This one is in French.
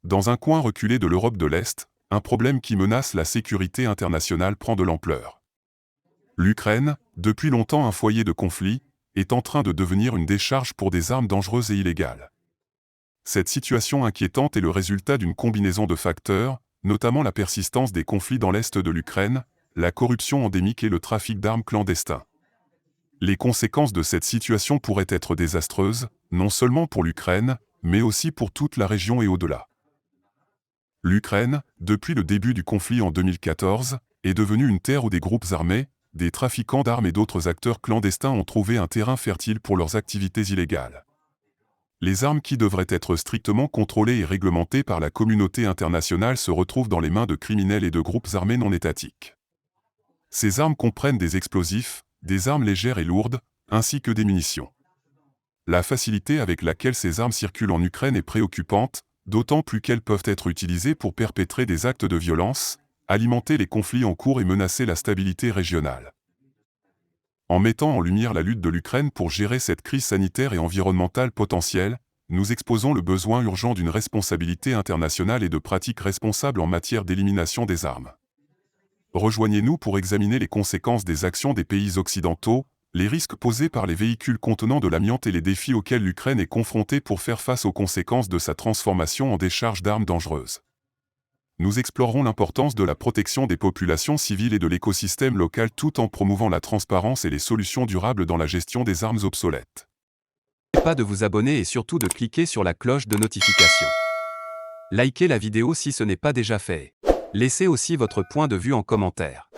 Dans un coin reculé de l'Europe de l'Est, un problème qui menace la sécurité internationale prend de l'ampleur. L'Ukraine, depuis longtemps un foyer de conflit, est en train de devenir une décharge pour des armes dangereuses et illégales. Cette situation inquiétante est le résultat d'une combinaison de facteurs, notamment la persistance des conflits dans l'est de l'Ukraine, la corruption endémique et le trafic d'armes clandestin. Les conséquences de cette situation pourraient être désastreuses, non seulement pour l'Ukraine, mais aussi pour toute la région et au-delà. L'Ukraine, depuis le début du conflit en 2014, est devenue une terre où des groupes armés, des trafiquants d'armes et d'autres acteurs clandestins ont trouvé un terrain fertile pour leurs activités illégales. Les armes qui devraient être strictement contrôlées et réglementées par la communauté internationale se retrouvent dans les mains de criminels et de groupes armés non étatiques. Ces armes comprennent des explosifs, des armes légères et lourdes, ainsi que des munitions. La facilité avec laquelle ces armes circulent en Ukraine est préoccupante, d'autant plus qu'elles peuvent être utilisées pour perpétrer des actes de violence, alimenter les conflits en cours et menacer la stabilité régionale. En mettant en lumière la lutte de l'Ukraine pour gérer cette crise sanitaire et environnementale potentielle, nous exposons le besoin urgent d'une responsabilité internationale et de pratiques responsables en matière d'élimination des armes. Rejoignez-nous pour examiner les conséquences des actions des pays occidentaux, les risques posés par les véhicules contenant de l'amiante et les défis auxquels l'Ukraine est confrontée pour faire face aux conséquences de sa transformation en décharge d'armes dangereuses. Nous explorerons l'importance de la protection des populations civiles et de l'écosystème local tout en promouvant la transparence et les solutions durables dans la gestion des armes obsolètes. N'oubliez pas de vous abonner et surtout de cliquer sur la cloche de notification. Likez la vidéo si ce n'est pas déjà fait. Laissez aussi votre point de vue en commentaire.